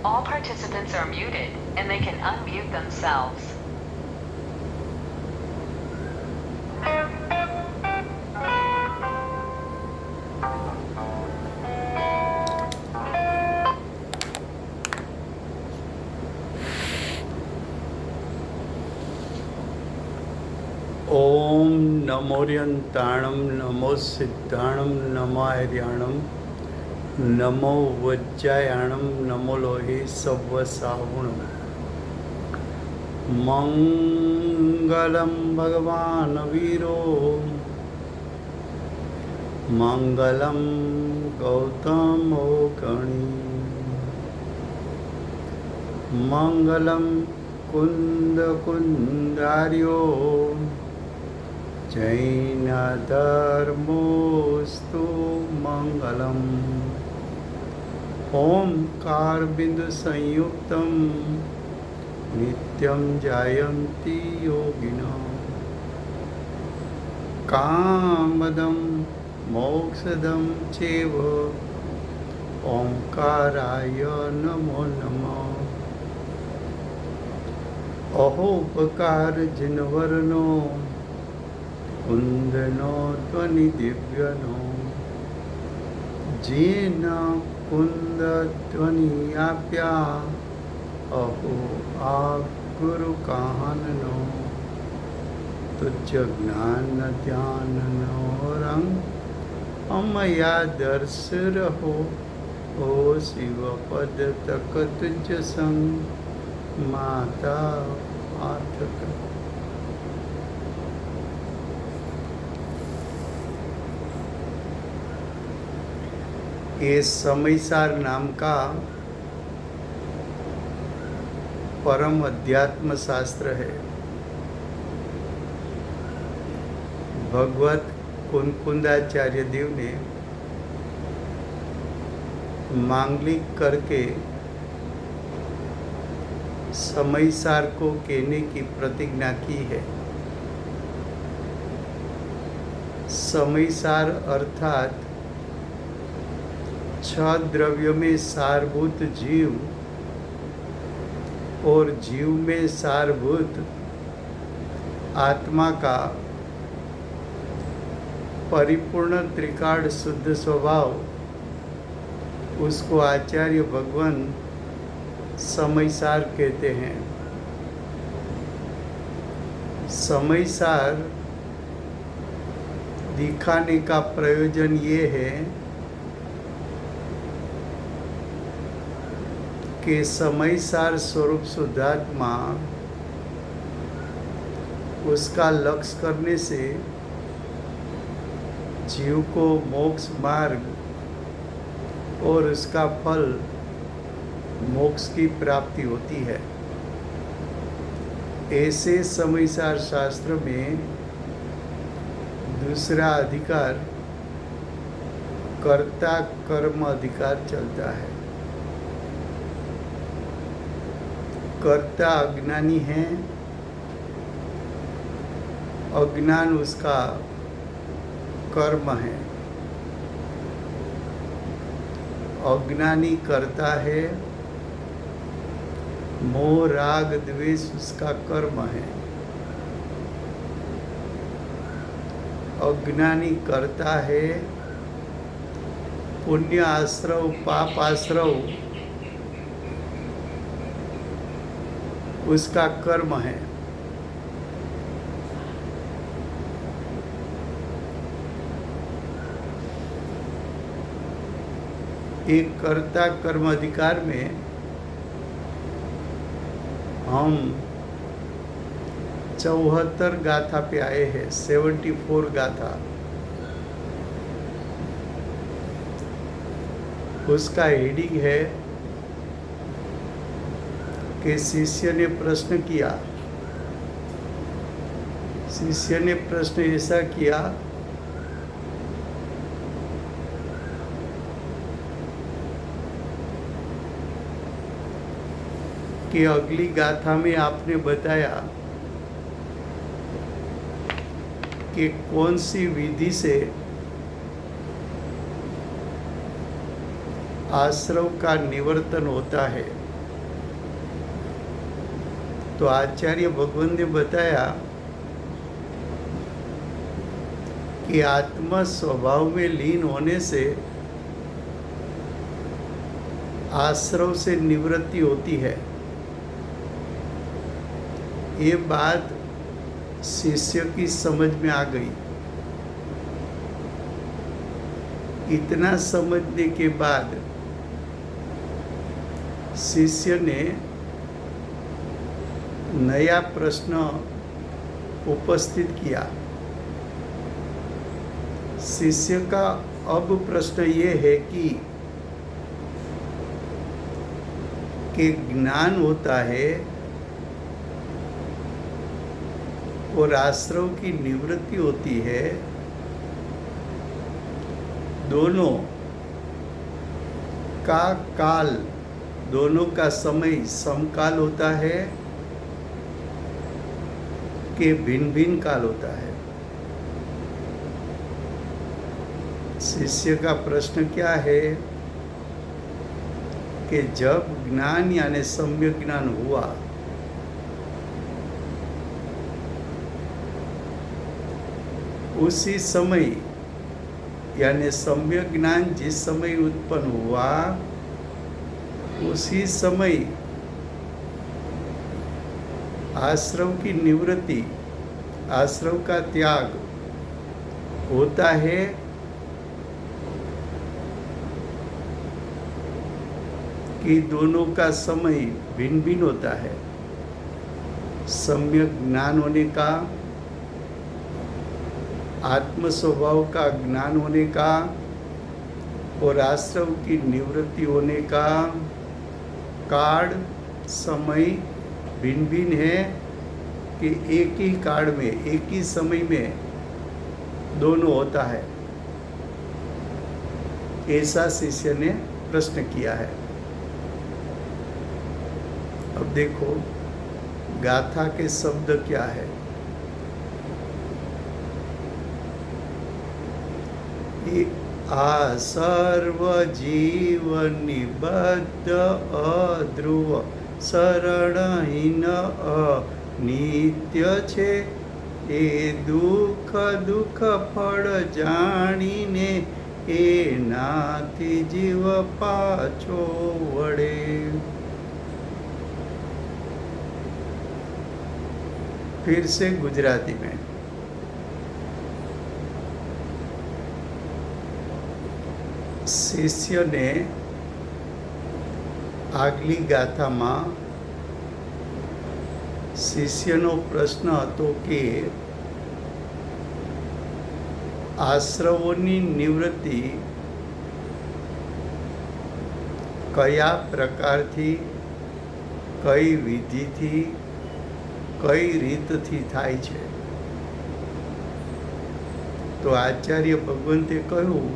All participants are muted, and they can unmute themselves. ओम नमोर्यंताणं नमो सिद्धाणं नमार्याणं नमो वज्जायाणं नमो लोहे सव्वसावुणं मंगलं भगवान् वीरो मंगलं गौतमो गणी मंगलं कुंदार्यो जैनधर्मोस्तु मंगलम। ओंकार बिंदु संयुक्तम नित्यं जायन्ति योगिनो कामदं मोक्षदं चैव ओंकाराय नमो नमः। अहोपकार जिनवरनो कुंदनो ध्वनि दिव्यनो जेन कुंद ध्वनि आप्या अहो आ गुरु काहननो तुझ ज्ञान ध्यान नो रंग अमया दर्श रहो ओ शिव पद तक तुझ संग माता आतक। ये समयसार नाम का परम अध्यात्म शास्त्र है। भगवत कुंकुंदाचार्य देव ने मांगलिक करके समयसार को कहने की प्रतिज्ञा की है। समयसार अर्थात 6 द्रव्य में सारभूत जीव और जीव में सारभूत आत्मा का परिपूर्ण त्रिकाल शुद्ध स्वभाव, उसको आचार्य भगवान समयसार कहते हैं। समयसार दिखाने का प्रयोजन ये है कि समयसार स्वरूप शुद्धात्मा उसका लक्ष्य करने से जीव को मोक्ष मार्ग और उसका फल मोक्ष की प्राप्ति होती है। ऐसे समयसार शास्त्र में दूसरा अधिकार कर्ता कर्म अधिकार चलता है। कर्ता अज्ञानी है, अज्ञान उसका कर्म है। अज्ञानी करता है, मोह राग द्वेष उसका कर्म है। अज्ञानी करता है, पुण्य आश्रव पाप आश्रव उसका कर्म है। एक कर्ता कर्म अधिकार में हम 74 गाथा पे आए हैं, 74 गाथा। उसका हेडिंग है कि शिष्य ने प्रश्न किया। शिष्य ने प्रश्न ऐसा किया कि अगली गाथा में आपने बताया कि कौन सी विधि से आश्रव का निवर्तन होता है। तो आचार्य भगवान ने बताया कि आत्मा स्वभाव में लीन होने से आश्रव से निवृत्ति होती है। ये बात शिष्य की समझ में आ गई। इतना समझने के बाद शिष्य ने नया प्रश्न उपस्थित किया। शिष्य का अब प्रश्न ये है कि ज्ञान होता है और आश्रव की निवृत्ति होती है, दोनों का काल, दोनों का समय समकाल होता है कि भिन्न भिन्न काल होता है। शिष्य का प्रश्न क्या है कि जब ज्ञान यानी सम्यक ज्ञान हुआ, उसी समय यानी सम्यक ज्ञान जिस समय उत्पन्न हुआ, उसी समय आश्रव की निवृत्ति, आश्रव का त्याग होता है कि दोनों का समय भिन्न भिन्न होता है। सम्यक ज्ञान होने का, आत्म स्वभाव का ज्ञान होने का और आश्रव की निवृत्ति होने का काल समय भिन्न भिन्न है कि एक ही काल में, एक ही समय में दोनों होता है। ऐसा शिष्य ने प्रश्न किया है। अब देखो गाथा के शब्द क्या है। आ सर्व जीव निबद्ध अध्रुव शरणहीन अनित्य छे, ए दुख दुख फल जाणीने एनाथी जीव पाछो वळे। फिर से गुजराती में। शिष्य ने આગલી ગાથામાં શિષ્યનો પ્રશ્ન હતો કે આશ્રવોની નિવૃત્તિ કયા પ્રકારથી, કઈ વિધિથી, કઈ રીતથી થાય છે? તો આચાર્ય ભગવંતે કહ્યું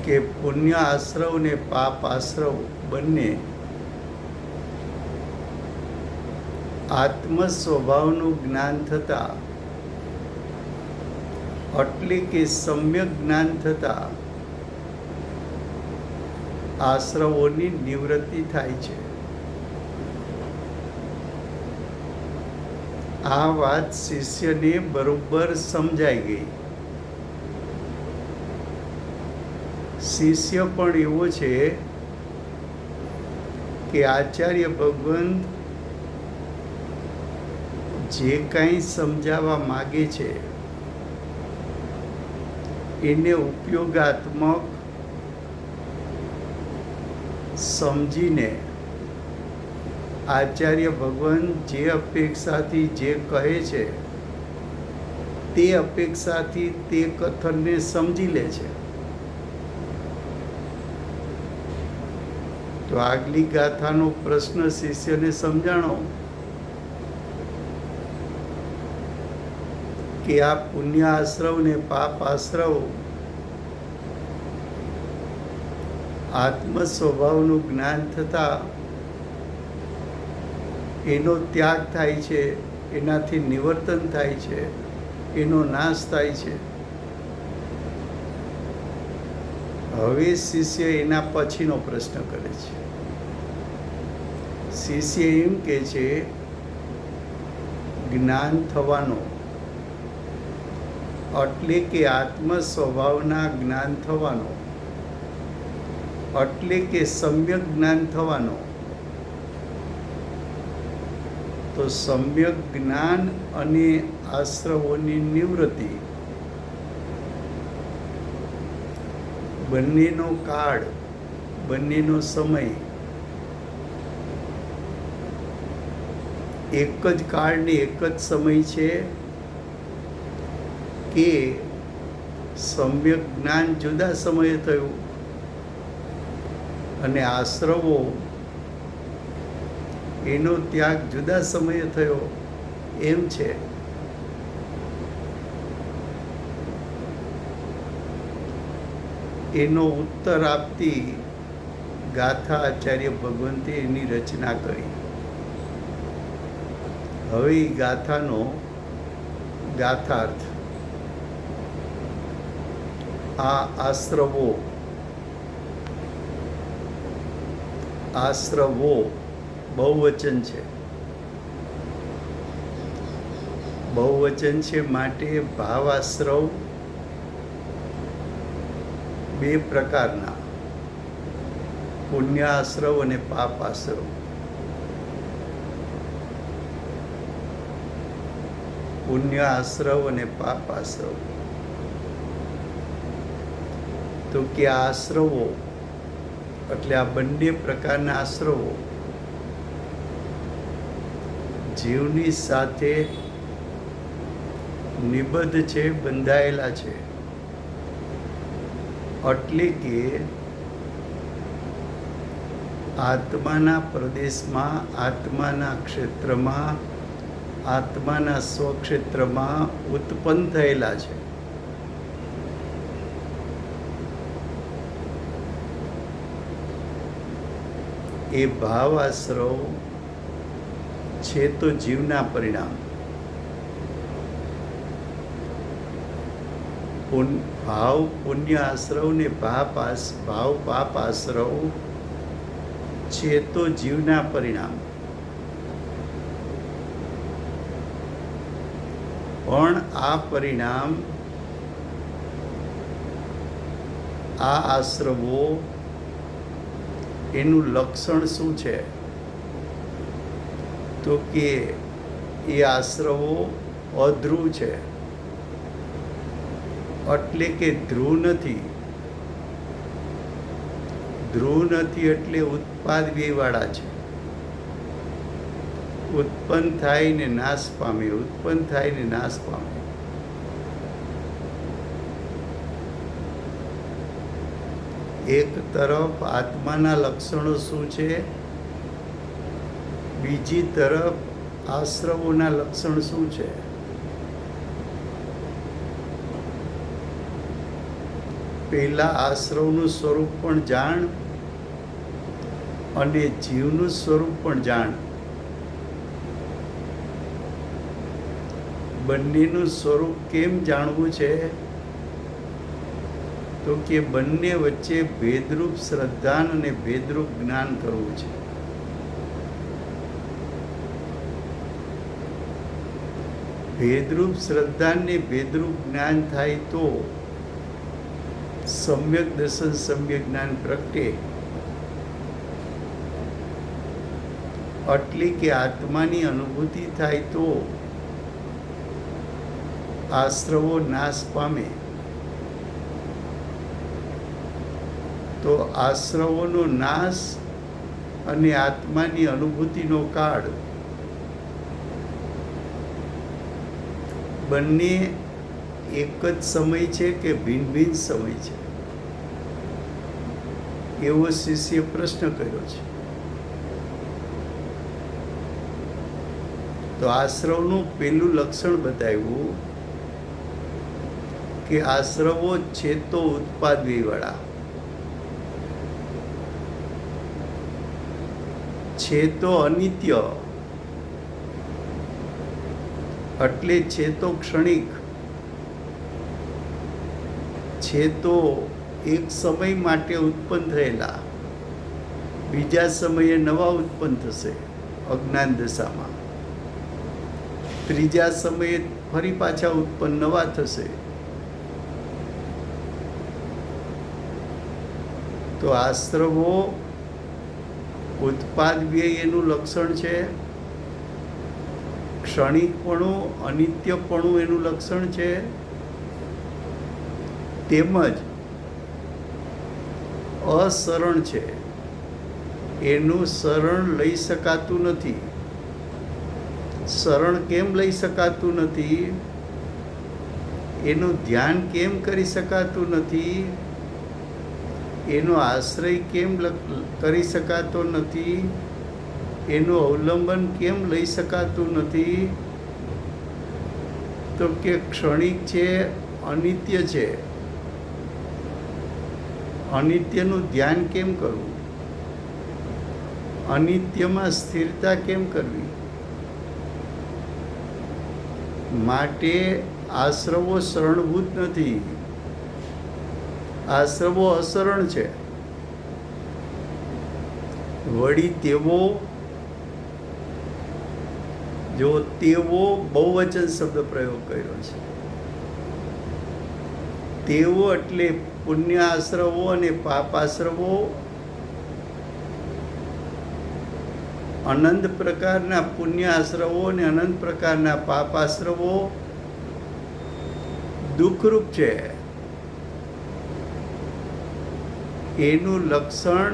કે પુણ્ય આશ્રવ ને પાપ આશ્રવ બંને આત્મ સ્વભાવનું જ્ઞાન થતાં, એટલે કે સમ્યક જ્ઞાન થતાં આશ્રવોની નિવૃત્તિ થાય છે। આ વાત શિષ્યને બરોબર સમજાઈ ગઈ। શિષ્ય પણ એવો છે કે આચાર્ય ભગવાન જે કંઈ સમજાવવા માગે છે એને ઉપયોગાત્મક સમજીને આચાર્ય ભગવાન જે અપેક્ષાથી જે કહે છે તે અપેક્ષાથી તે કથનને સમજી લે છે। તો આગલી ગાથાનો પ્રશ્ન શિષ્યને સમજાણો કે આ પુણ્ય આશ્રવ ને પાપ આશ્રવ આત્મ સ્વભાવનું જ્ઞાન થતાં એનો ત્યાગ થાય છે, એનાથી નિવર્તન થાય છે, એનો નાશ થાય છે। હવે શિષ્ય એના પછીનો પ્રશ્ન કરે છે। શિષ્ય એમ કે છે જ્ઞાન થવાનો એટલે કે આત્મ સ્વભાવના જ્ઞાન થવાનો એટલે કે સમ્યક જ્ઞાન થવાનો. તો સમ્યક જ્ઞાન અને આશ્રવોની નિવૃત્તિ બંનેનો કાળ, બંનેનો સમય એક જ કાળ ને એક જ સમય છે કે સમ્યક જ્ઞાન જુદા સમયે થયું અને આશ્રવો એનો ત્યાગ જુદા સમયે થયો એમ છે? એનો ઉત્તર આપતી ગાથા આચાર્ય ભગવંતે એની રચના કરી. હવે એ ગાથાનો ગાથાર્થ આ આશ્રવો બહુવચન છે. બહુવચન છે માટે ભાવાશ્રવ બે પ્રકારના, પુણ્યાશ્રવ અને પાપાશ્રવ. પુણ્યાશ્રવ અને પાપાશ્રવ. તો કે આશ્રવો એટલે આ બંને પ્રકારના આશ્રવો જીવની સાથે નિબદ્ધ છે, બંધાયેલા છે. એટલે કે આત્માના પ્રદેશમાં, આત્માના ક્ષેત્રમાં, આત્માના સ્વક્ષેત્રમાં ઉત્પન્ન થયેલા છે. એ ભાવ આશ્રવ છે તો જીવના પરિણામ. ભાવ પુણ્ય આશ્રવ ને ભાવ પાપ આશ્રવ છે તો જીવના પરિણામ. પણ આ પરિણામ, આ આશ્રવો એનું લક્ષણ શું છે? તો કે એ આશ્રવો અધ્રુવ છે. એટલે કે ધ્રુવ નથી. ધ્રુવ નથી એટલે ઉત્પાદ વ્યયવાળા છે. ઉત્પન્ન થાય ને નાશ પામે, ઉત્પન્ન થાય ને નાશ પામે. એક તરફ આત્માના લક્ષણો શું છે, બીજી તરફ આશ્રવોના લક્ષણ શું છે? પહેલા આશ્રવનું સ્વરૂપ પણ જાણ અને જીવનું સ્વરૂપ પણ જાણ. બંનેનું સ્વરૂપ કેમ જાણવું છે? તો કે બંને વચ્ચે ભેદરૂપ શ્રદ્ધાન અને ભેદરૂપ જ્ઞાન કરવું છે. ભેદરૂપ શ્રદ્ધાન ને ભેદરૂપ જ્ઞાન થાય તો સમ્યક દર્શન, સમ્યક જ્ઞાન પ્રગટે. એટલે કે આત્માની અનુભૂતિ થાય તો આશ્રવો નાશ પામે. તો આશ્રવોનો નાશ અને આત્માની અનુભૂતિનો કાળ બંને એક જ સમય છે કે ભિન્ન ભિન્ન સમય છે? એવો શિષ્ય પ્રશ્ન કર્યો છે. તો આશ્રવનું પેલું લક્ષણ બતાવ્યું કે આશ્રવો છે તો ઉત્પાદ વ્યયવાળા છે, તો અનિત્ય એટલે છે તો ક્ષણિક છે, તો એક સમય માટે ઉત્પન્ન થયેલા બીજા સમયે નવા ઉત્પન્ન થશે અજ્ઞાન દશામાં, ત્રીજા સમયે ફરી પાછા ઉત્પન્ન નવા થશે. તો આશ્રવો ઉત્પાદ વ્યય એનું લક્ષણ છે, ક્ષણિકપણું અનિત્યપણું એનું લક્ષણ છે, તેમજ અસરણ છે, એનું શરણ લઈ શકાતું નથી. શરણ કેમ લઈ શકાતું નથી? એનું ધ્યાન કેમ કરી શકાતું નથી? એનો આશ્રય કેમ કરી શકાતો નથી? એનું અવલંબન કેમ લઈ શકાતું નથી? તો કે ક્ષણિક છે, અનિત્ય છે. અનિત્યનું ધ્યાન કેમ કરવું? અનિત્યમાં સ્થિરતા કેમ કરવી? માટે આશ્રવો શરણભૂત નથી, આશ્રવો અશરણ છે. વળી તેવો, જો તેવો બહુવચન શબ્દ પ્રયોગ કર્યો છે. તેવો એટલે પુણ્ય આશ્રવો અને પાપ આશ્રવો અનંત પ્રકારના પુણ્ય આશ્રવો અને અનંત પ્રકારના પાપ આશ્રવો દુઃખરૂપ છે. એનું લક્ષણ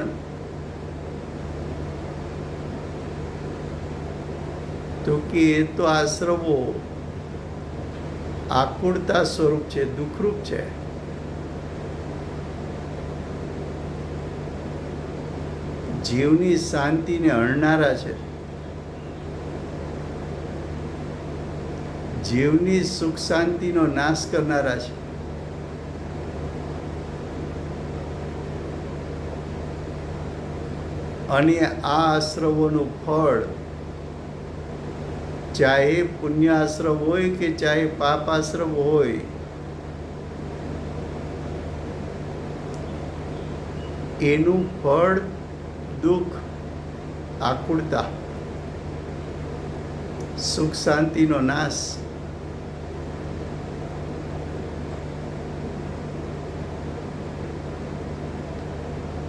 તો કે એ તો આશ્રવો આકુળતા સ્વરૂપ છે, દુઃખરૂપ છે. જીવની શાંતિને હણનારા છે, જીવની સુખ શાંતિનો નાશ કરનારા છે. અને આ આશ્રવોનું ફળ ચાહે પુણ્ય આશ્રવ હોય કે ચાહે પાપ આશ્રવ હોય, એનું ફળ દુઃખ, આકુળતા, સુખ શાંતિનો નાશ.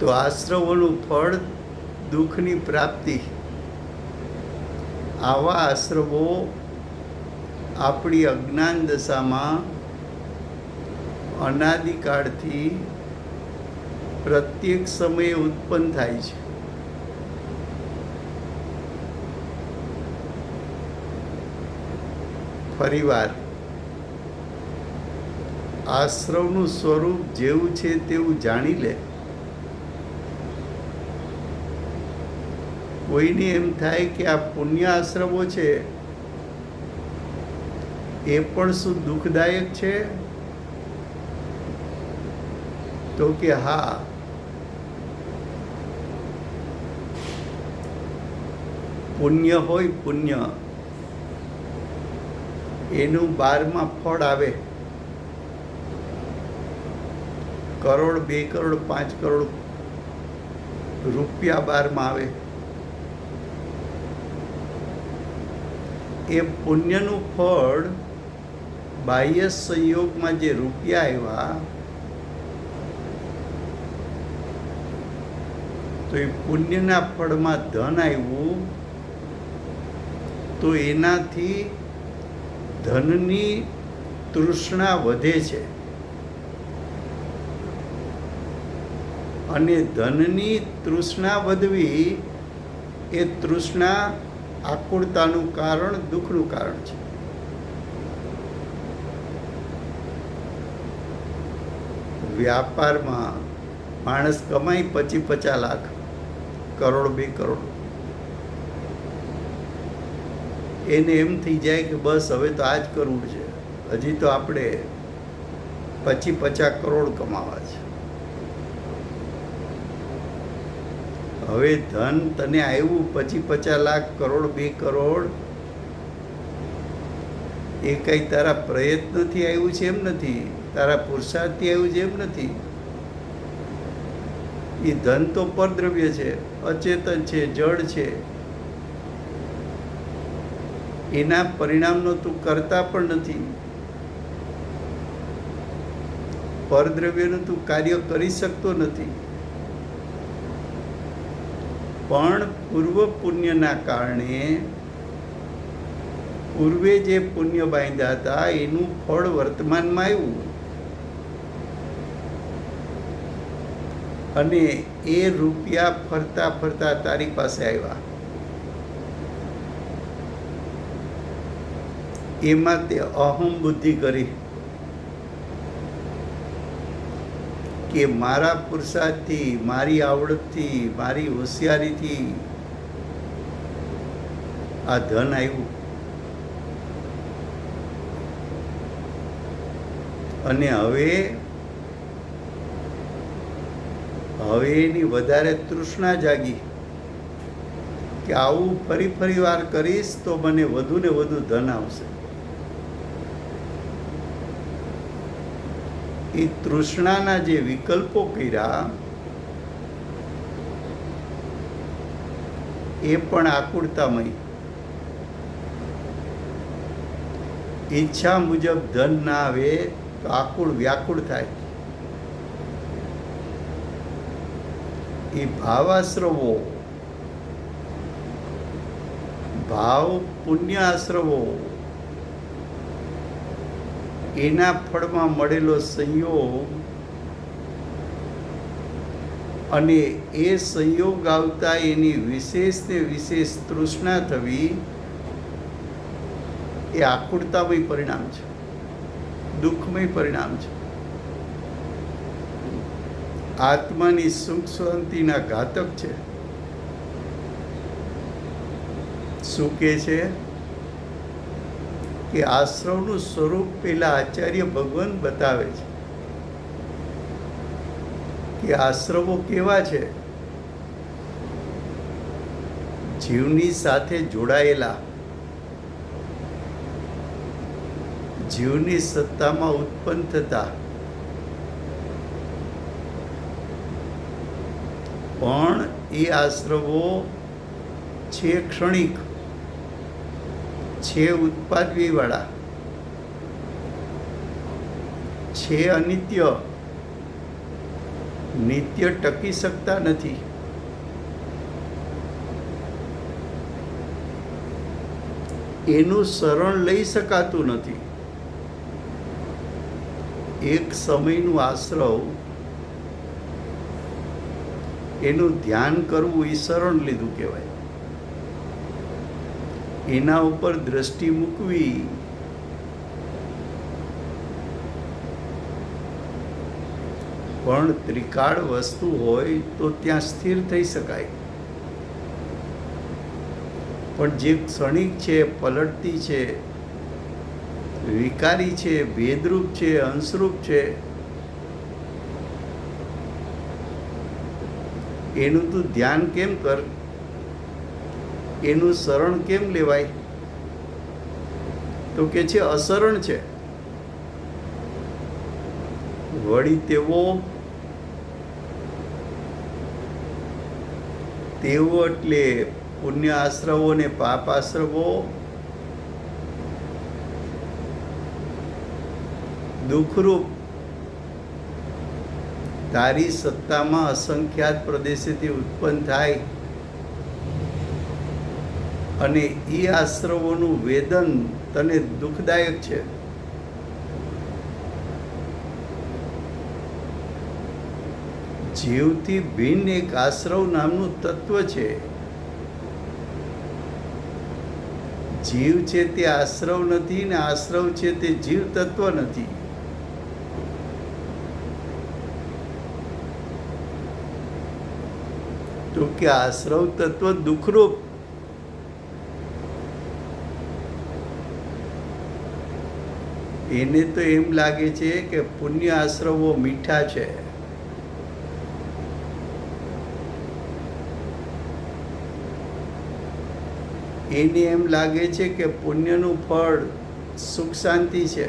તો આશ્રવોનું ફળ દુઃખની પ્રાપ્તિ. આવા આશ્રવો આપણી અજ્ઞાન દશામાં અનાદિકાળથી પ્રત્યેક સમયે ઉત્પન્ન થાય છે. ફરીવાર આશ્રવનું સ્વરૂપ જેવું છે તેવું જાણી લે. કોઈને એમ થાય કે આ પુણ્ય આશ્રવો છે એ પણ શું દુઃખદાયક છે? તો કે હા, પુણ્ય હોય, પુણ્ય એનું 12માં ફળ આવે. કરોડ, 2 કરોડ, 5 કરોડ રૂપિયા 12માં આવે. એ પુણ્યનું ફળ બાહ્ય સંયોગમાં જે રૂપિયા આવ્યા, તો એ પુણ્યના ફળમાં ધન આવ્યું, તો એનાથી ધનની તૃષ્ણા વધે છે. અને ધનની તૃષ્ણા વધવી એ તૃષ્ણા આકુળતાનું કારણ, દુઃખનું કારણ છે. વ્યાપારમાં માણસ કમાય 25-50 લાખ, કરોડ, 2 કરોડ, એને એમ થઈ જાય કે બસ હવે તો આ જ કરવું છે, હજી તો આપણે 25-50 કરોડ કમાવા છે. હવે ધન તને આવ્યું 25-50 લાખ, કરોડ, 2 કરોડ, એ કંઈ તારા પ્રયત્નથી આવ્યું છે એમ નથી, તારા પુરુષાર્થથી આવ્યું છે એમ નથી. એ ધન તો પરદ્રવ્ય છે, અચેતન છે, જડ છે. એના પરિણામનો તું કરતા પણ નથી. પરદ્રવ્યનું તું કાર્ય કરી શકતો નથી. પણ પૂર્વ પુણ્યના કારણે પૂર્વે જે પુણ્ય બાંધ્યા હતા એનું ફળ વર્તમાનમાં આવ્યું, અને એ રૂપિયા ફરતા ફરતા તારી પાસે આવ્યા. એમાં તે અહમ બુદ્ધિ કરી કે મારા પુરુષાર્થથી, મારી આવડતથી, મારી હોશિયારીથી આ ધન આવ્યું, અને હવે એની વધારે તૃષ્ણા જાગી કે આવું ફરી વાર કરીશ તો મને વધુ ને વધુ ધન આવશે. એ તૃષ્ણાના જે વિકલ્પો કર્યા એ પણ આકુળતામય. ઈચ્છા મુજબ ધન ના આવે તો આકુળ વ્યાકુળ થાય. એ ભાવાશ્રવો, ભાવ પુણ્ય આશ્રવો, એના ફળમાં મળેલો સંયોગ, અને એ સંયોગ આવતા એની વિશેષ ને વિશેષ તૃષ્ણા થવી, એ આકુળતામય પરિણામ છે, દુઃખમય પરિણામ છે. આત્માની સુખ શાંતિના ઘાતક છે. શું કહે છે કે આશ્રવનું સ્વરૂપ પેલા આચાર્ય ભગવાન બતાવે છે કે આશ્રવો કેવા છે? જીવની સાથે જોડાયેલા, જીવની સત્તામાં ઉત્પન્ન થતા, પણ એ આશ્રવો છે ક્ષણિક, છે ઉત્પાદવીવાળા, છે અનિત્ય, નિત્ય ટકી શકતા નથી. એનું શરણ લઈ શકાતું નથી. એક સમયનું આશ્રવ, એનું ધ્યાન કરવું એ શરણ લીધું કહેવાય. એના ઉપર દ્રષ્ટિ મૂકવી પણ ત્રિકાળ વસ્તુ હોય તો ત્યાં સ્થિર થઈ શકાય. પણ જે ક્ષણિક છે, પલટતી છે, વિકારી છે, ભેદરૂપ છે, અંશરૂપ છે, એનું તું ધ્યાન કેમ કર? એનું શરણ કેમ લેવાય? તો કે છે અશરણ છે. વળી તેવો એટલે પુણ્ય આશ્રવો ને પાપ આશ્રવો, દુઃખરૂપ તારી સત્તામાં અસંખ્યાત પ્રદેશેથી ઉત્પન્ન થાય, અને એ આશ્રવોનું વેદન તને દુઃખદાયક છે. જીવથી ભિન્ન એક આશ્રવ નામનું તત્વ છે. જીવ છે તે આશ્રવ નથી, ને આશ્રવ છે તે જીવ તત્વ નથી. તો કે આશ્રવ તત્વ દુઃખરૂપ, એને તો એમ લાગે છે કે પુણ્ય આશ્રવો મીઠા છે. એને એમ લાગે છે કે પુણ્યનું ફળ સુખ શાંતિ છે.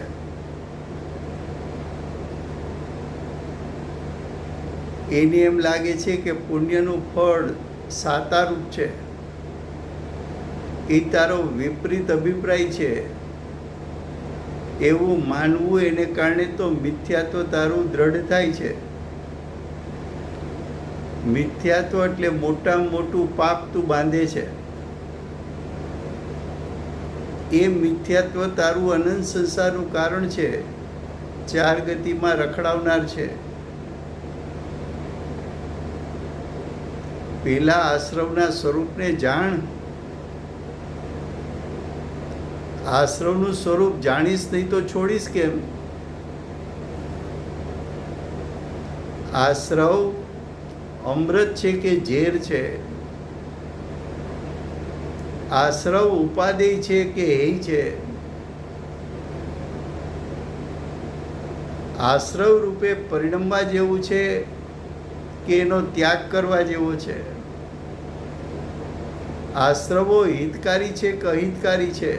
એને એમ લાગે છે કે પુણ્યનું ફળ સાતારૂપ છે. એ તારો વિપરીત અભિપ્રાય છે. એવું માનવું એને કારણે તો મિથ્યાત્વ તારું દ્રઢ થાય છે. મિથ્યાત્વ એટલે મોટામાં મોટું પાપ તું બાંધે છે. એ મિથ્યાત્વ તારું અનંત સંસારનું કારણ છે, ચાર ગતિમાં રખડાવનાર છે. પેલા આશ્રવના સ્વરૂપને જાણ. આશ્રવનું સ્વરૂપ જાણીશ નહીં તો છોડીશ કેમ? આશ્રવ અમૃત છે કે ઝેર છે? આશ્રવ ઉપાદેય છે કે હેય છે? આશ્રવ રૂપે પરિણમવા જેવું છે કે એનો ત્યાગ કરવા જેવો છે? આશ્રવો હિતકારી છે કે અહિતકારી છે?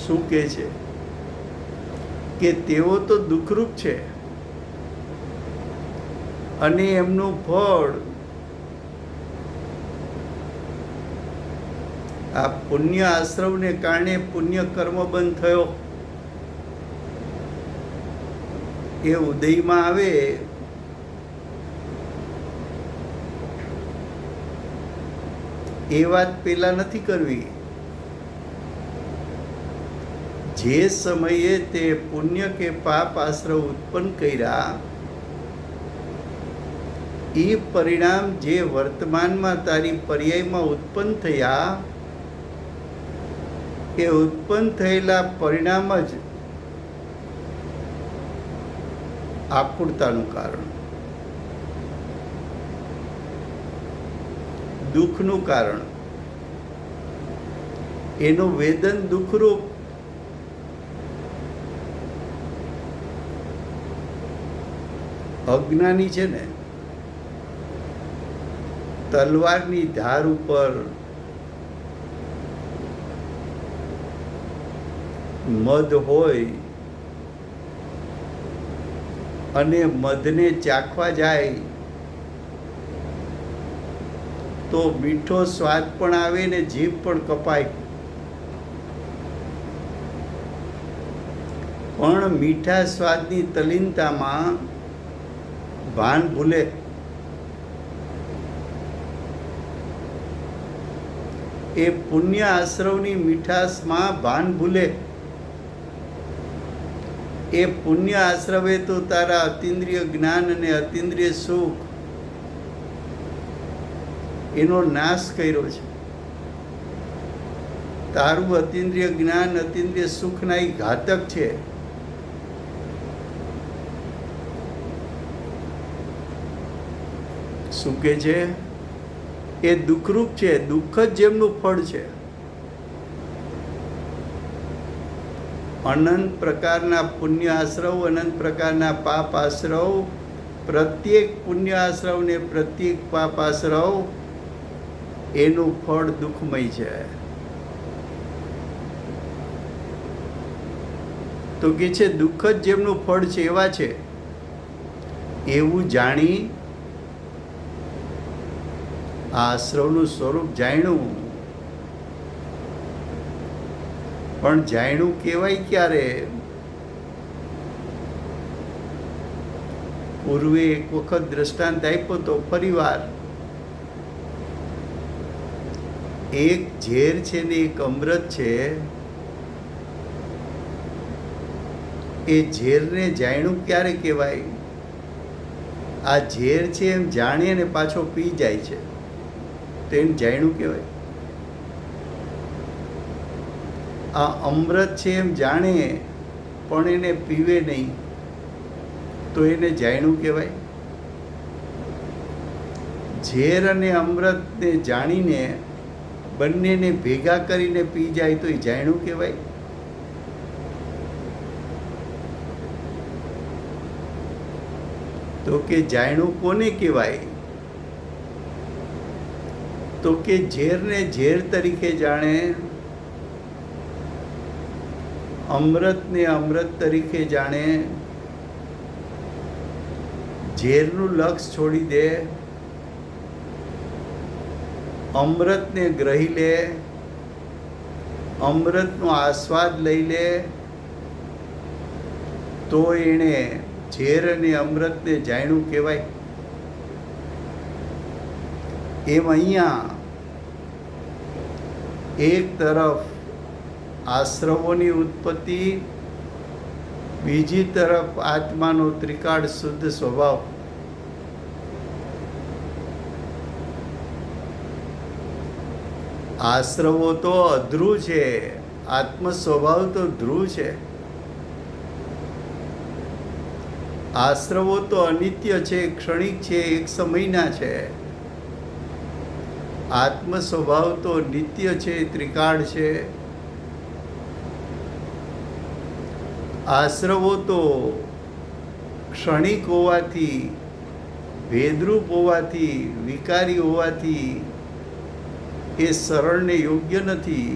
શું કહે છે કે તેઓ તો દુઃખરૂપ છે અને એમનું ફળ આ પુણ્ય આશ્રવને કારણે પુણ્ય કર્મ બંધ થયો એ ઉદયમાં આવે એ વાત પેલા નથી કરવી. જે સમયે તે પુણ્ય કે પાપ આશ્રવ ઉત્પન્ન કર્યા એ પરિણામ જે વર્તમાનમાં તારી પર્યાયમાં ઉત્પન્ન થયા એ ઉત્પન્ન થયેલા પરિણામ જ આકુળતાનું કારણ, દુઃખનું કારણ. એનું વેદન દુઃખરૂપ. અજ્ઞાની છે ને, તલવારની ધાર ઉપર મધ હોય અને મધને ચાખવા જાય તો મીઠો સ્વાદ પણ આવે ને જીભ પણ કપાય, પણ મીઠા સ્વાદની તલીનતામાં ભાન ભૂલે. એ પુણ્ય આશ્રવની મીઠાશમાં ભાન ભૂલે. એ પુણ્ય આશ્રવે તો તારા અતિન્દ્રિય જ્ઞાન અને અતિન્દ્રિય સુખ એનો નાશ કર્યો છે. તારું અતિન્દ્રિય જ્ઞાન અતિન્દ્રિય સુખના એ ઘાતક છે. શું કે છે? એ દુઃખરૂપ છે. દુઃખ જ જેમનું ફળ છે. અનંત પ્રકારના પુણ્ય આશ્રવ, અનંત પ્રકારના પાપ આશ્રવ, પ્રત્યેક પુણ્ય આશ્રવ ને પ્રત્યેક પાપ આશ્રવ એનું ફળ દુઃખમય છે. તો કે છે દુઃખ જ જેમનું ફળ છે એવા છે. એવું જાણી આશ્રવનું સ્વરૂપ જાણ્યું. પણ જાણ્યું કહેવાય ક્યારે? પૂર્વે એક વખત દ્રષ્ટાંત આપ્યો તો ફરીવાર. એક ઝેર છે ને એક અમૃત છે. એ ઝેરને જાણ્યું ક્યારે કહેવાય? આ ઝેર છે એમ જાણીએ ને પાછો પી જાય છે તો એને જાણ્યું કહેવાય. આ અમૃત છે એમ જાણે પણ એને પીવે નહીં તો એને જાણ્યું કહેવાય. ઝેર અને અમૃતને જાણીને બંનેને ભેગા કરીને પી જાય તો એ જાણ્યું કહેવાય. તો કે જાણ્યું કોને કહેવાય? તો કે ઝેરને ઝેર તરીકે જાણે અમૃતને અમૃત તરીકે જાણે, ઝેરનું લક્ષ છોડી દે, અમૃતને ગ્રહી લે, અમૃતનો આસ્વાદ લઈ લે, તો એણે ઝેર અને અમૃતને જાણ્યું કહેવાય. એમ અહીંયા એક તરફ આશ્રવોની ઉત્પત્તિ, બીજી તરફ આત્માનો ત્રિકાળ શુદ્ધ સ્વભાવ. આશ્રવો તો અધ્રુવ છે, આત્મ સ્વભાવ તો ધ્રુવ છે. આશ્રવો તો અનિત્ય છે, ક્ષણિક છે, એક સમયના છે. આત્મ સ્વભાવ તો નિત્ય છે, ત્રિકાળ છે. આશ્રવો તો ક્ષણિક હોવાથી, ભેદરૂપ હોવાથી, વિકારી હોવાથી એ સરળને યોગ્ય નથી.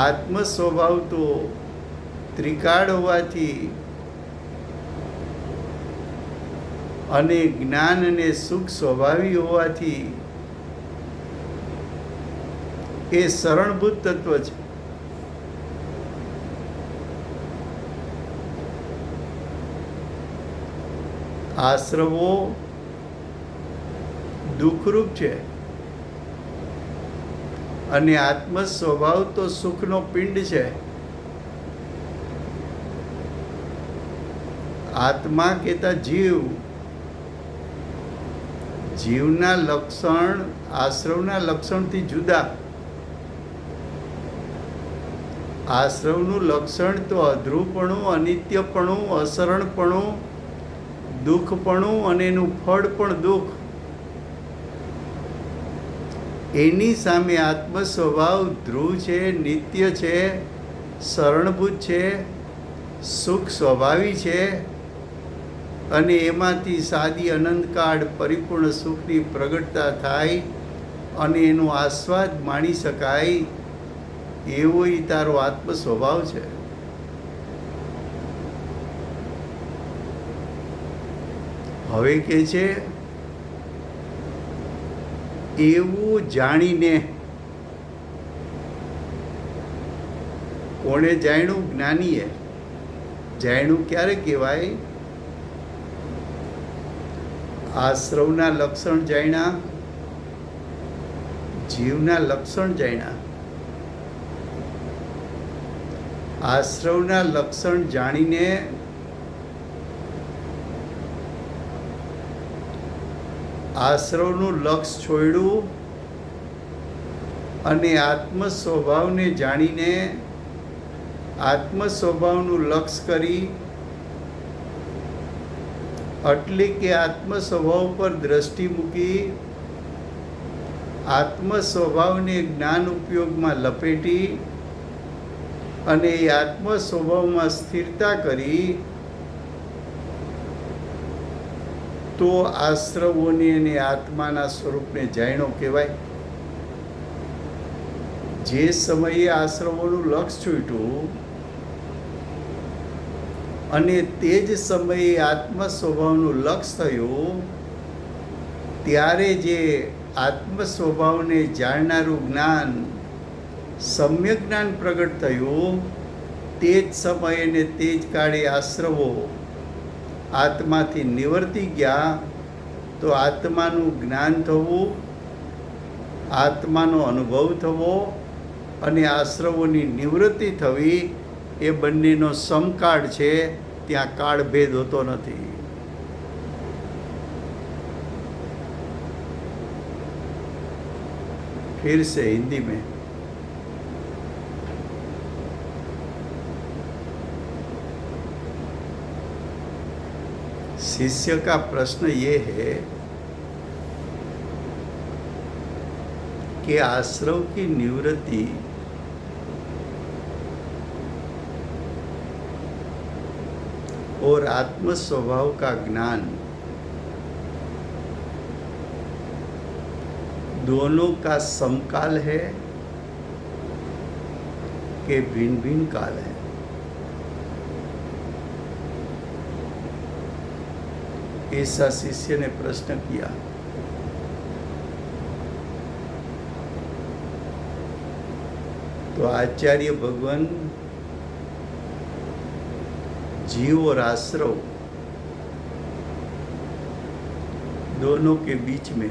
આત્મ સ્વભાવ તો ત્રિકાળ હોવાથી અને જ્ઞાન અને સુખ સ્વભાવી હોવાથી એ શરણભૂત તત્વ છે. આશ્રવો દુઃખરૂપ છે અને આત્મ સ્વભાવ તો સુખનો પિંડ છે. આત્મા કહેતા જીવ, જીવના લક્ષણ આશ્રવના લક્ષણથી જુદા. આશ્રવનું લક્ષણ તો અધ્રુવપણું, અનિત્યપણું, અસરણપણું, દુઃખપણું અને એનું ફળ પણ દુઃખ. એની સામે આત્મ સ્વભાવ ધ્રુવ છે, નિત્ય છે, શરણભૂત છે, સુખ સ્વભાવી છે અને એમાંથી સાદી અનંતકાળ પરિપૂર્ણ સુખની પ્રગટતા થાય અને એનો આસ્વાદ માણી શકાય, એવો ઈ તારો આત્મ સ્વભાવ છે. હવે કે છે એવું જાણીને. કોણે જાણ્યું? જ્ઞાનીએ. જાણ્યું ક્યારે કહેવાય? આશ્રવના લક્ષણ જાણ્યા, જીવના લક્ષણ જાણ્યા. આશ્રવના લક્ષણ જાણીને આશ્રવનું લક્ષ છોડ્યું અને આત્મ સ્વભાવને જાણીને આત્મ સ્વભાવનું લક્ષ કરી, એટલે કે આત્મ સ્વભાવ પર દ્રષ્ટિ મૂકી, આત્મ સ્વભાવને જ્ઞાન ઉપયોગમાં લપેટી અને એ આત્મ સ્વભાવમાં સ્થિરતા કરી, તો આશ્રવોને અને આત્માના સ્વરૂપને જાણ્યો કહેવાય. જે સમયે આશ્રવોનું લક્ષ છૂટ્યું અને તે જ સમયે આત્મ સ્વભાવનું લક્ષ થયું, ત્યારે જે આત્મ સ્વભાવને જાણનારું જ્ઞાન, સમ્યક જ્ઞાન પ્રગટ થયું, તે જ સમયે ને તે જ કાળે આશ્રવો આત્માથી નિવર્તી ગયા. તો આત્માનું જ્ઞાન થવું, આત્માનો અનુભવ થવો અને આશ્રવોની નિવૃત્તિ થવી, એ બંનેનો સમકાળ છે. ત્યાં કાળભેદ હોતો નથી. फिर से हिंदी में शिष्य का प्रश्न ये है कि आश्रव की निवृत्ति और आत्म स्वभाव का ज्ञान दोनों का समकाल है के भिन्न भिन्न काल हैं। ऐसा शिष्य ने प्रश्न किया। तो आचार्य भगवान जीव और आश्रव दोनों के बीच में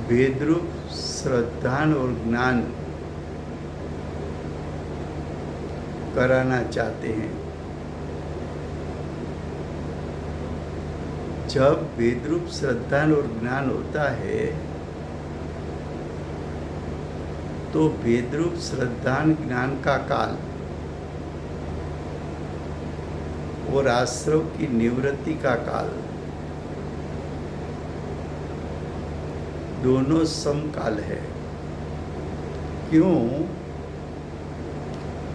भेदरूप श्रद्धा और ज्ञान कराना चाहते हैं। जब भेदरूप श्रद्धा और ज्ञान होता है तो भेदरूप श्रद्धा ज्ञान का काल और आश्रव की निवृत्ति का काल दोनों समकाल है। क्यों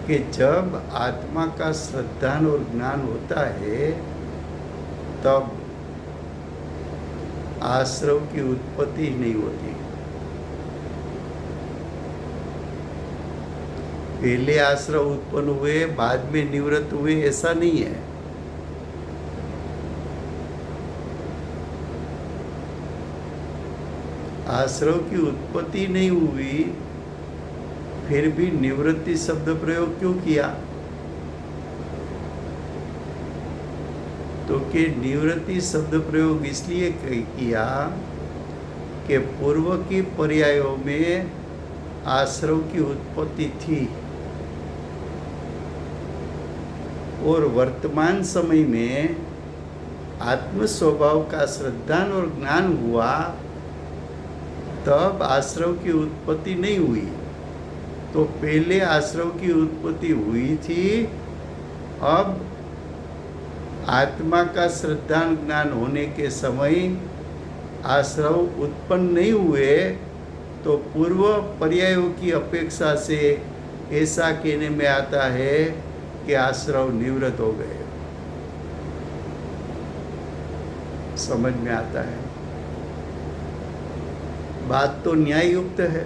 कि जब आत्मा का श्रद्धा और ज्ञान होता है तब आश्रव की उत्पत्ति नहीं होती। पहले आश्रव उत्पन्न हुए बाद में निवृत्त हुए, ऐसा नहीं है। आश्रव की उत्पत्ति नहीं हुई फिर भी निवृत्ति शब्द प्रयोग क्यों किया? तो कि निवृत्ति शब्द प्रयोग इसलिए किया कि पूर्व की पर्यायों में आश्रव की उत्पत्ति थी और वर्तमान समय में आत्म स्वभाव का श्रद्धा और ज्ञान हुआ तब आश्रव की उत्पत्ति नहीं हुई। तो पहले आश्रव की उत्पत्ति हुई थी, अब आत्मा का श्रद्धा ज्ञान होने के समय आश्रव उत्पन्न नहीं हुए, तो पूर्व पर्यायों की अपेक्षा से ऐसा कहने में आता है कि आश्रव निवृत्त हो गए। समझ में आता है? बात तो न्याय युक्त है,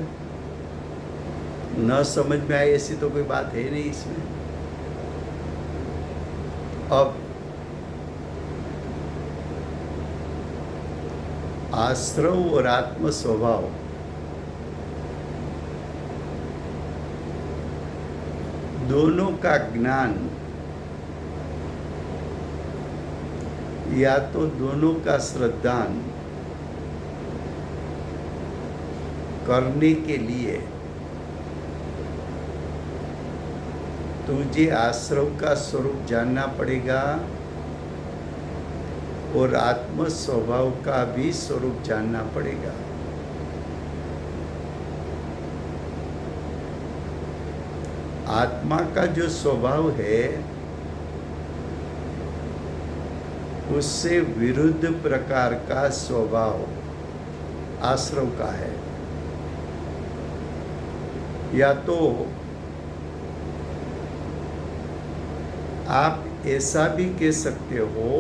न समझ में आए ऐसी तो कोई बात है नहीं इसमें। अब आश्रव और आत्म स्वभाव दोनों का ज्ञान या तो दोनों का श्रद्धान करने के लिए तुझे आश्रव का स्वरूप जानना पड़ेगा और आत्म स्वभाव का भी स्वरूप जानना पड़ेगा। आत्मा का जो स्वभाव है उससे विरुद्ध प्रकार का स्वभाव आश्रव का है। या तो आप ऐसा भी कह सकते हो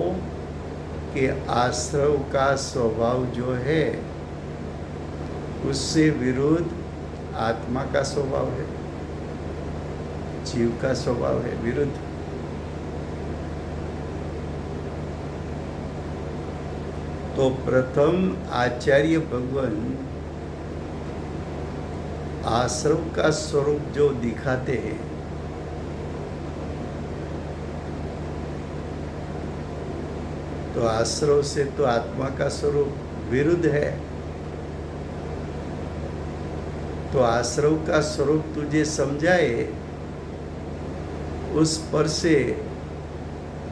कि आश्रव का स्वभाव जो है उससे विरुद्ध आत्मा का स्वभाव है, जीव का स्वभाव है विरुद्ध। तो प्रथम आचार्य भगवान आश्रव का स्वरूप जो दिखाते हैं तो आश्रव से तो आत्मा का स्वरूप विरुद्ध है। तो आश्रव का स्वरूप तुझे समझाए, उस पर से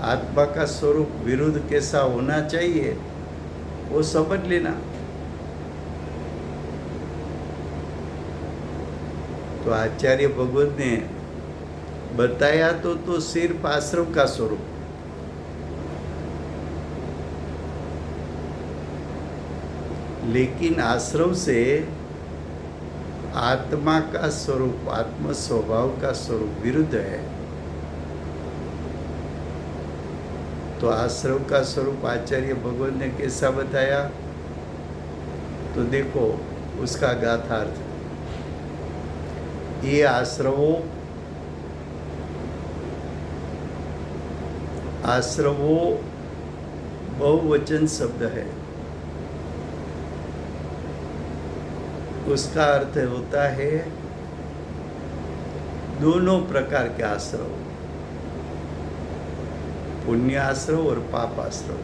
आत्मा का स्वरूप विरुद्ध कैसा होना चाहिए वो समझ लेना। तो आचार्य भगवत ने बताया तो सिर्फ आश्रव का स्वरूप, लेकिन आश्रव से आत्मा का स्वरूप, आत्म स्वभाव का स्वरूप विरुद्ध है। तो आश्रव का स्वरूप आचार्य भगवान ने कैसा बताया? तो देखो उसका गाथार्थ। ये आश्रवो बहुवचन शब्द है। उसका अर्थ होता है दोनों प्रकार के आश्रव, पुण्य आश्रव और पाप आश्रव।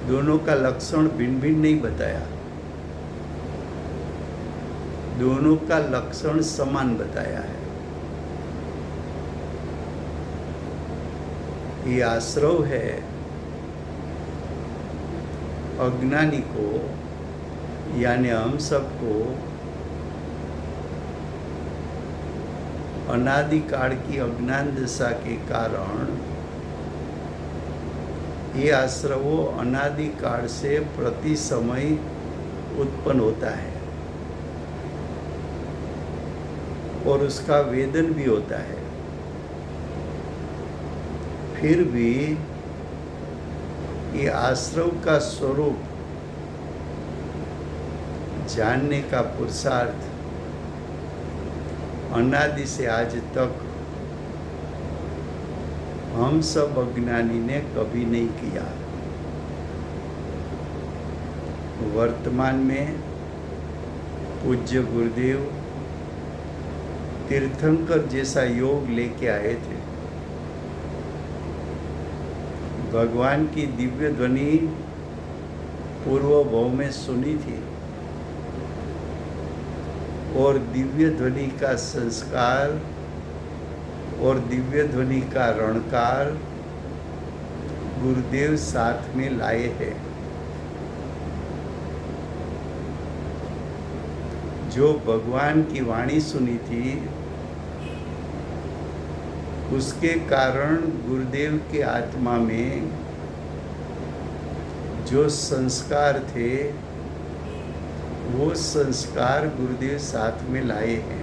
दोनों का लक्षण भिन्न भिन्न नहीं बताया, दोनों का लक्षण समान बताया है। ये आश्रव है अज्ञानी को, यानी हम सबको अनादिकाल की अज्ञान दशा के कारण ये आश्रवो अनादिकाल से प्रति समय उत्पन्न होता है और उसका वेदन भी होता है। फिर भी ये आश्रव का स्वरूप जानने का पुरुषार्थ अनादि से आज तक हम सब अज्ञानी ने कभी नहीं किया। वर्तमान में पूज्य गुरुदेव तीर्थंकर जैसा योग लेके आए थे। भगवान की दिव्य ध्वनि पूर्व भाव में सुनी थी और दिव्य ध्वनि का संस्कार और दिव्य ध्वनि का रणकार गुरुदेव साथ में लाए हैं। जो भगवान की वाणी सुनी थी उसके कारण गुरुदेव के आत्मा में जो संस्कार थे वो संस्कार गुरुदेव साथ में लाए हैं।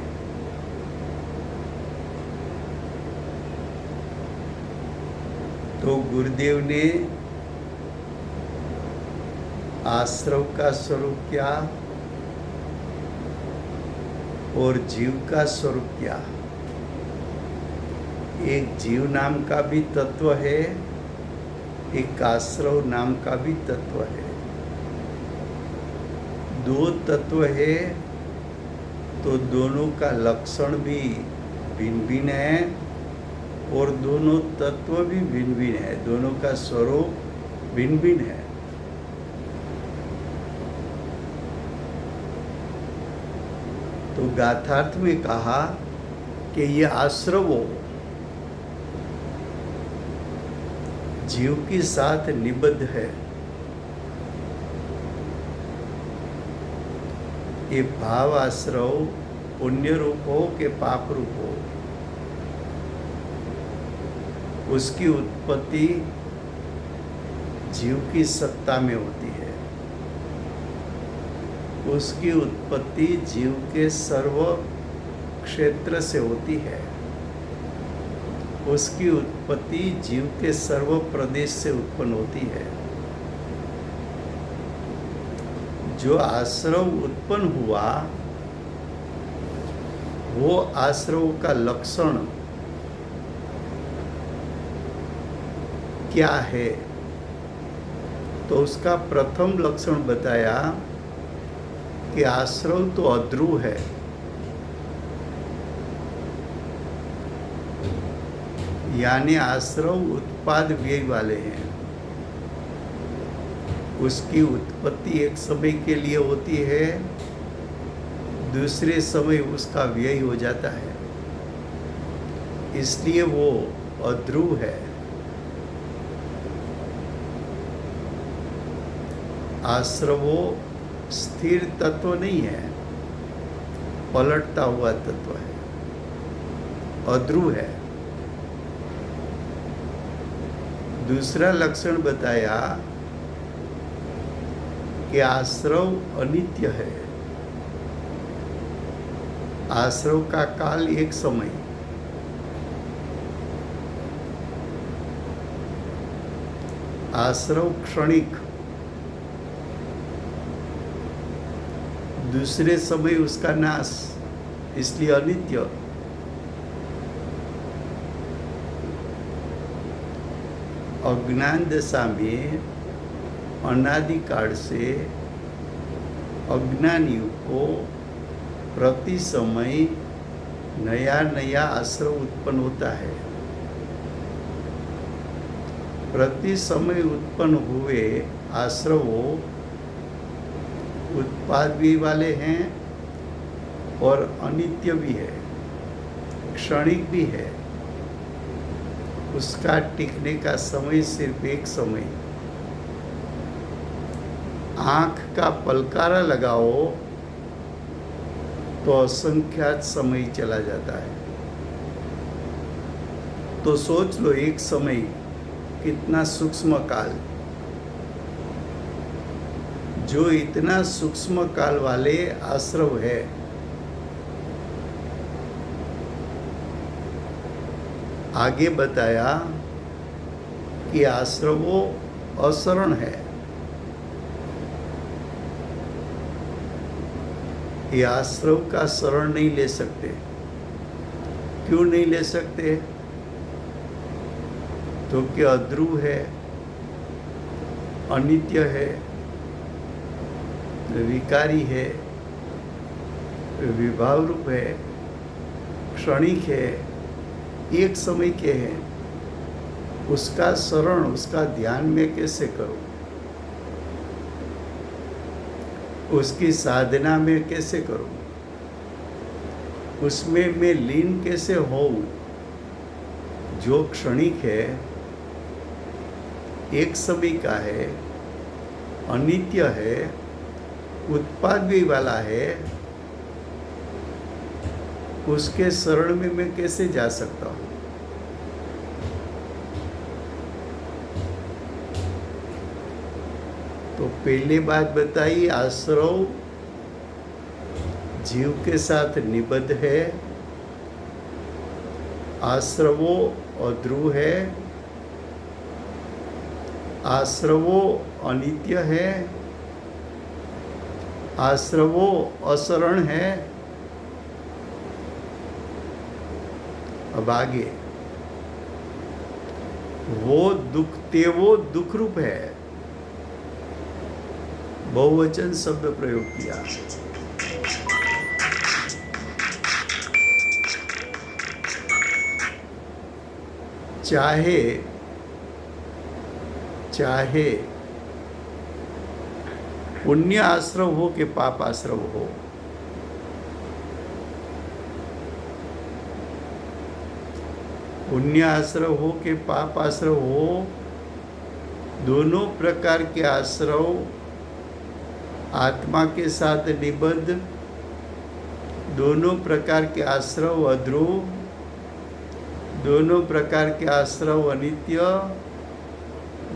तो गुरुदेव ने आश्रव का स्वरूप क्या और जीव का स्वरूप क्या, एक जीव नाम का भी तत्व है, एक आश्रव नाम का भी तत्व है। दो तत्व है तो दोनों का लक्षण भी भिन्न भिन्न है और दोनों तत्व भी भिन्न भिन्न है, दोनों का स्वरूप भिन्न भिन्न है। तो गाथार्थ में कहा कि ये आश्रवो जीव के साथ निबद्ध है। ये भाव आश्रव पुण्य रूप हो कि पाप रूप हो, उसकी उत्पत्ति जीव की सत्ता में होती है। उसकी उत्पत्ति जीव के सर्व क्षेत्र से होती है। उसकी उत्पत्ति जीव के सर्व प्रदेश से उत्पन्न होती है। जो आश्रव उत्पन्न हुआ वो आश्रव का लक्षण क्या है, तो उसका प्रथम लक्षण बताया कि आश्रव तो अध्रुव है। यानी आश्रव उत्पाद व्यय वाले हैं। उसकी उत्पत्ति एक समय के लिए होती है, दूसरे समय उसका व्यय हो जाता है, इसलिए वो अध्रुव है। आश्रवो स्थिर तत्व नहीं है, पलटता हुआ तत्व है, अध्रुव है। दूसरा लक्षण बताया कि आश्रव अनित्य है। आश्रव का काल एक समय, आश्रव क्षणिक, दूसरे समय उसका नाश। इसलिए अनित्य। अज्ञान दशा में अनादिकाल से अज्ञानियों को प्रति समय नया नया आश्रव उत्पन्न होता है। प्रति समय उत्पन्न हुए आश्रवों उत्पाद भी वाले हैं और अनित्य भी है, क्षणिक भी है। उसका टिकने का समय सिर्फ एक समय। आंख का पलकारा लगाओ तो असंख्यात समय चला जाता है। तो सोच लो, एक समय कितना सूक्ष्म काल। जो इतना सूक्ष्म काल वाले आश्रव है, आगे बताया कि आश्रवों असरण है। ये आश्रव का शरण नहीं ले सकते। क्यों नहीं ले सकते? तो कि अध्रुव है, अनित्य है, विकारी है, विभाव रूप है, क्षणिक है, एक समय के हैं। उसका शरण, उसका ध्यान में कैसे करूं? उसकी साधना में कैसे करूं? उसमें मैं लीन कैसे होऊं? जो क्षणिक है, एक समय का है, अनित्य है, उत्पाद भी वाला है, उसके शरण में मैं कैसे जा सकता हूं? तो पहले बात बताई, आश्रव जीव के साथ निबद्ध है, आश्रवों अध्रुव है, आश्रवों अनित्य है, आश्रवों असरण है। अब आगे, वो दुख रूप है। बहुवचन शब्द प्रयोग किया। चाहे पुण्य आश्रव हो कि पाप आश्रव हो, पुण्य आश्रव हो कि पाप आश्रव हो, दोनों प्रकार के आश्रव आत्मा के साथ निबद्ध, दोनों प्रकार के आश्रव अध्रुव, दोनों प्रकार के आश्रव अनित्य,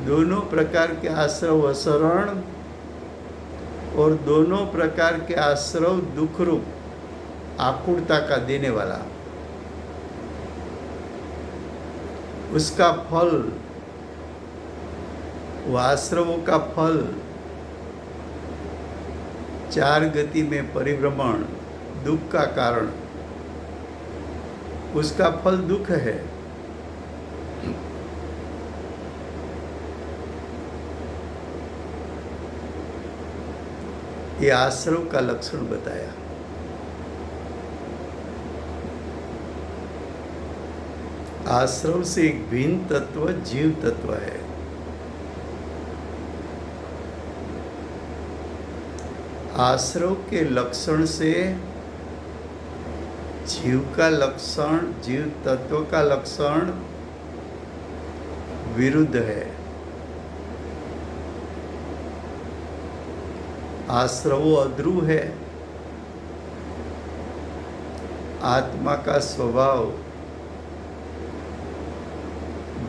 दोनों प्रकार के आश्रव असरण और दोनों प्रकार के आश्रव दुख रूप आकुलता का देने वाला। उसका फल, वो आश्रवों का फल, चार गति में परिभ्रमण, दुख का कारण, उसका फल दुख है। ये आश्रव का लक्षण बताया। आश्रव से एक भिन्न तत्व जीव तत्व है। आश्रव के लक्षण से जीव का लक्षण, जीव तत्व का लक्षण विरुद्ध है। आश्रव अध्रुव है। आत्मा का स्वभाव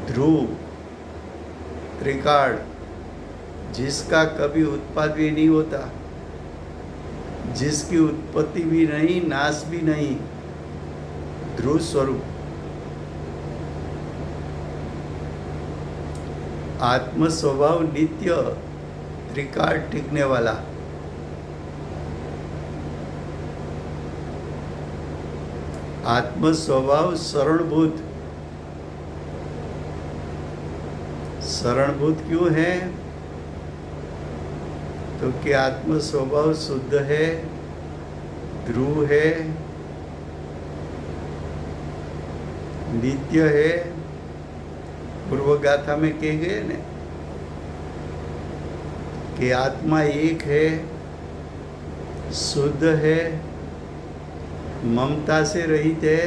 ध्रुव, त्रिकाल, जिसका कभी उत्पाद भी नहीं होता, जिसकी उत्पत्ति भी नहीं, नाश भी नहीं, ध्रुव स्वरूप। आत्म स्वभाव नित्य, त्रिकाल टिकने वाला। आत्म स्वभाव शरणभूत। शरणभूत क्यों है? तो कि आत्म स्वभाव शुद्ध है, ध्रुव है, नित्य है। पूर्व गाथा में कह गए ने कि आत्मा एक है, शुद्ध है, ममता से रहित है,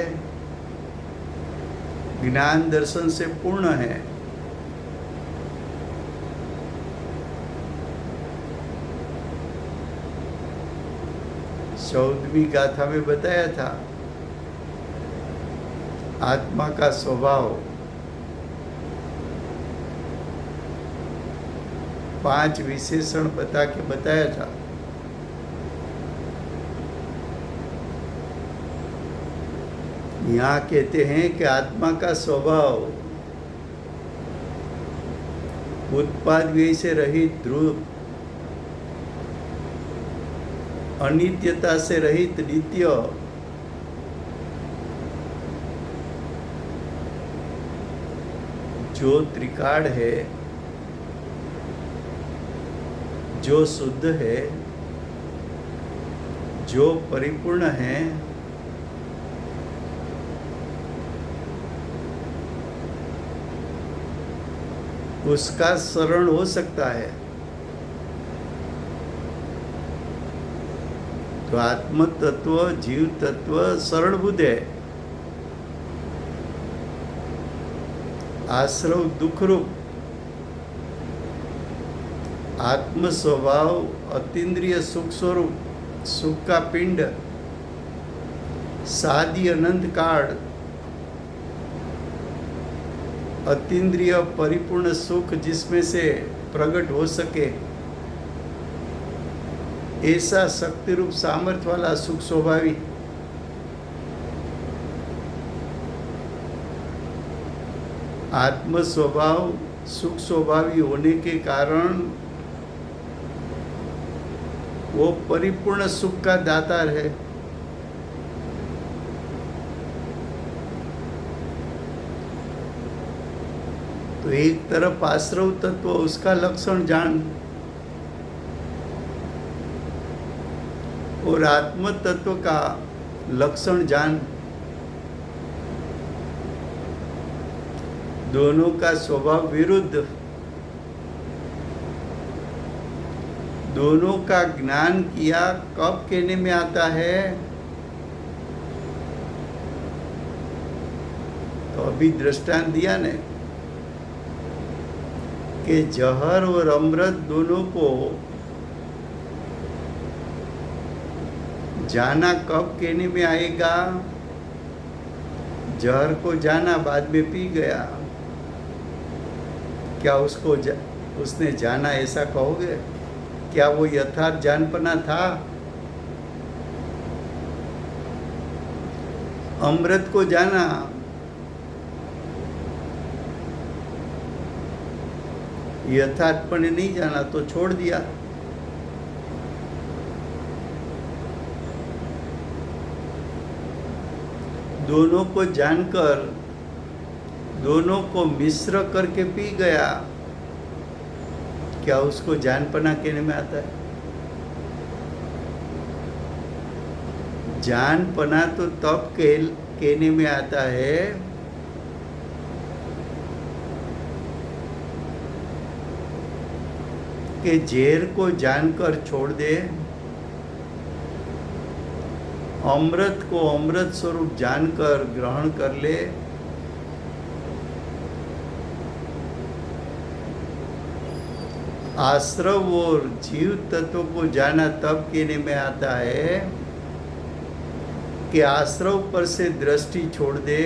ज्ञान दर्शन से पूर्ण है। चौदहवीं गाथा में बताया था आत्मा का स्वभाव। 5 विशेषण बता के बताया था। यहाँ कहते हैं कि आत्मा का स्वभाव उत्पाद व्यय से रहित, ध्रुव, अनित्यता से रहित, नित्य, जो त्रिकाल है, जो शुद्ध है, जो परिपूर्ण है, उसका शरण हो सकता है। तो आत्म तत्व, जीव तत्व शरणभूत है। आश्रव दुख रूप, आत्म स्वभाव अतीन्द्रिय सुख स्वरूप, सुख का पिंड, सादी अनंत काल, अतीन्द्रिय परिपूर्ण सुख जिसमें से प्रकट हो सके, ऐसा शक्ति रूप सामर्थ्य वाला सुख स्वभावी। आत्म स्वभाव सुख स्वभावी होने के कारण वो परिपूर्ण सुख का दातार है। तो एक तरफ आश्रव तत्व, उसका लक्षण जान, और आत्म तत्व का लक्षण जान। दोनों का स्वभाव विरुद्ध, दोनों का ज्ञान किया कब कहने में आता है? तो अभी दृष्टांत दिया ने कि जहर और अमृत दोनों को जाना कब कहने में आएगा? जहर को जाना, बाद में पी गया, क्या उसने जाना ऐसा कहोगे? क्या वो यथार्थ जानपना था? अमृत को जाना, यथार्थपणे नहीं जाना तो छोड़ दिया। दोनों को जानकर, दोनों को मिश्र करके पी गया, क्या उसको जानपना कहने में आता है? जानपना तो तब कहने में आता है कि जहर को जानकर छोड़ दे, अमृत को अमृत स्वरूप जानकर ग्रहण कर ले, आश्रव और जीव तत्व को जाना तब कहने में आता है कि आश्रव पर से दृष्टि छोड़ दे,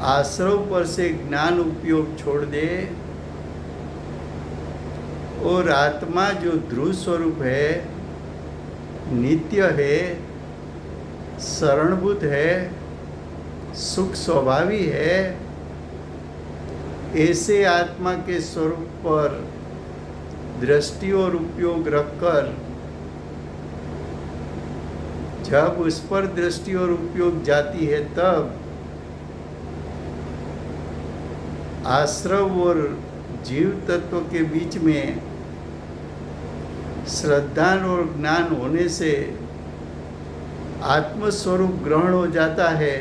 आश्रव पर से ज्ञान उपयोग छोड़ दे, और आत्मा जो ध्रुव स्वरूप है, नित्य है, शरणभूत है, सुख स्वभावी है, ऐसे आत्मा के स्वरूप पर दृष्टि और उपयोग रखकर जब उस पर दृष्टि और उपयोग जाती है तब आश्रव और जीव तत्व के बीच में श्रद्धा और ज्ञान होने से आत्मस्वरूप ग्रहण हो जाता है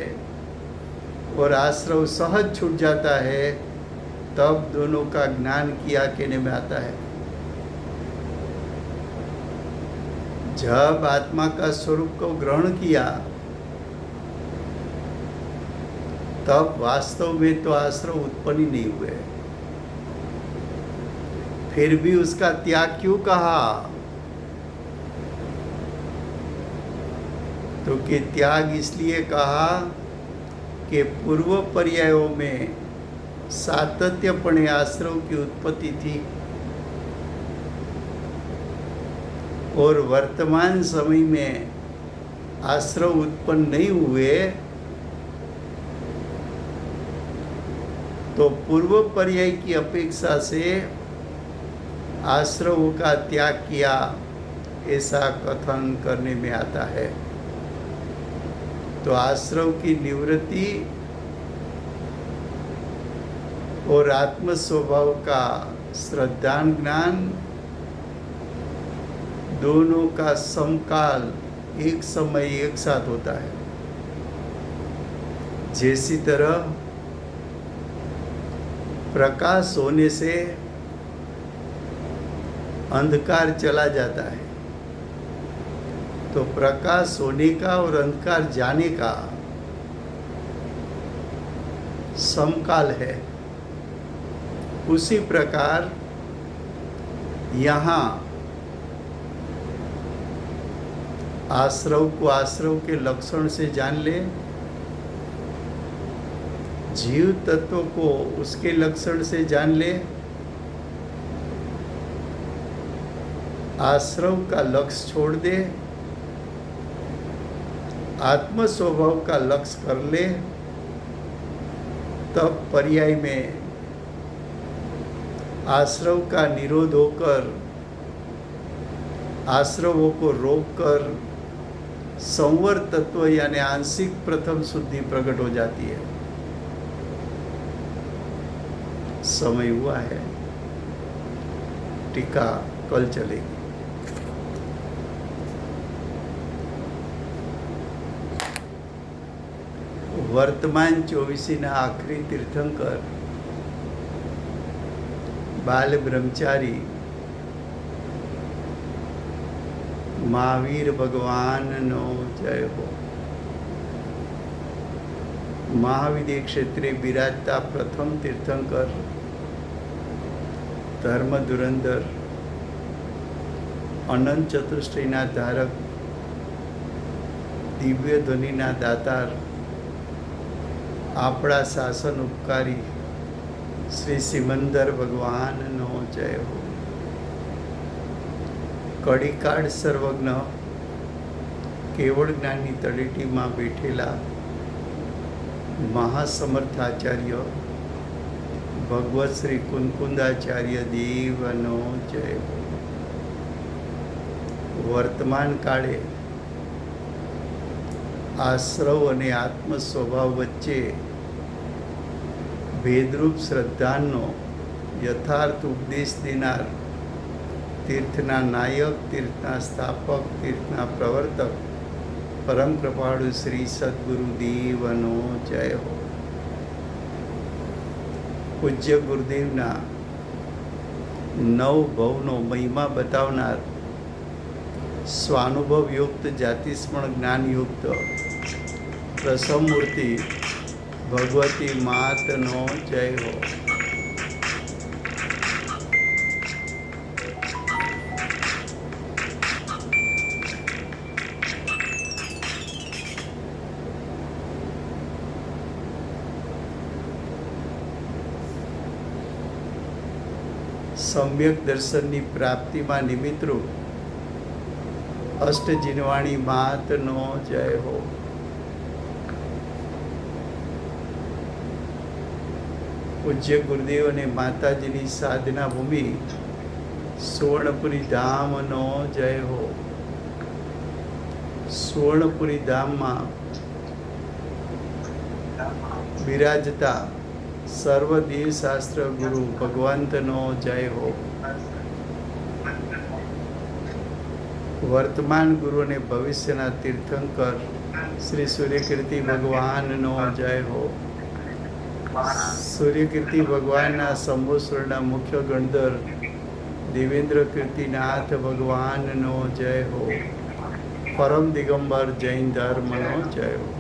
और आश्रव सहज छूट जाता है, तब दोनों का ज्ञान किया कहने में आता है। जब आत्मा का स्वरूप को ग्रहण किया तब वास्तव में तो आश्रव उत्पन्न ही नहीं हुए, फिर भी उसका त्याग क्यों कहा? तो कि त्याग इसलिए कहा कि पूर्व पर्यायों में सातत्यपणे आश्रव की उत्पत्ति थी और वर्तमान समय में आश्रव उत्पन्न नहीं हुए, तो पूर्व पर्याय की अपेक्षा से आश्रव का त्याग किया, ऐसा कथन करने में आता है। तो आश्रव की निवृत्ति और आत्म स्वभाव का श्रद्धा ज्ञान दोनों का समकाल एक समय एक साथ होता है। जैसी तरह प्रकाश होने से अंधकार चला जाता है, तो प्रकाश होने का और अंधकार जाने का समकाल है। उसी प्रकार यहाँ आश्रव को आश्रव के लक्षण से जान ले, जीव तत्व को उसके लक्षण से जान ले, आश्रव का लक्ष्य छोड़ दे, आत्म स्वभाव का लक्ष्य कर ले, तब पर्याय में आश्रव का निरोध होकर आश्रवों को रोककर संवर तत्व यानी आंशिक प्रथम शुद्धि प्रकट हो जाती है। समय हुआ है, टीका कल चलेगी। वर्तमान 24 आखरी तीर्थंकर बाल ब्रह्मचारी महावीर भगवान नो जय हो। महाविद्य क्षेत्रे बिराजता प्रथम तीर्थंकर धर्म धुरंधर अनंत चतुष्टयना धारक दिव्य ध्वनिना दातार આપણા શાસન ઉપકારી શ્રી સિમંદર ભગવાનનો જય હો। કડીકાળ સર્વજ્ઞ કેવળ જ્ઞાનની તળેટીમાં બેઠેલા મહાસમર્થાચાર્ય ભગવત શ્રી કુંકુંદાચાર્ય દેવનો જય હો। વર્તમાન કાળે આશ્રવ અને આત્મ સ્વભાવ વચ્ચે ભેદરૂપ શ્રદ્ધાનો યથાર્થ ઉપદેશ દેનાર તીર્થના નાયક, તીર્થના સ્થાપક, તીર્થના પ્રવર્તક પરમ કૃપાળુ શ્રી સદગુરુદેવનો જય હો। પૂજ્ય ગુરુદેવના નવ ભવનો મહિમા બતાવનાર સ્વાનુભવ યુક્ત જાતિસ્મરણ જ્ઞાન યુક્ત પ્રસમ મૂર્તિ ભગવતી માતનો જય હો। સમ્યક દર્શનની પ્રાપ્તિમાં નિમિત્તરૂપ અષ્ટજીનવાણી માતનો જય હો। પૂજ્ય ગુરુદેવ અને માતાજીની સાધના ભૂમિ સુવર્ણપુરી ધામનો જય હો। સુવર્ણપુરી ધામમાં બિરાજતા સર્વ શાસ્ત્ર ગુરુ ભગવંતનો જય હો. વર્તમાન ગુરુ અને ભવિષ્યના તીર્થંકર શ્રી સૂર્યકીર્તિ ભગવાનનો જય હો. સૂર્યકીર્તિ ભગવાનના સંવત્સરના મુખ્ય ગણધર દેવેન્દ્ર કીર્તિનાથ ભગવાનનો જય હો. પરમ દિગંબર જૈન ધર્મનો જય હો.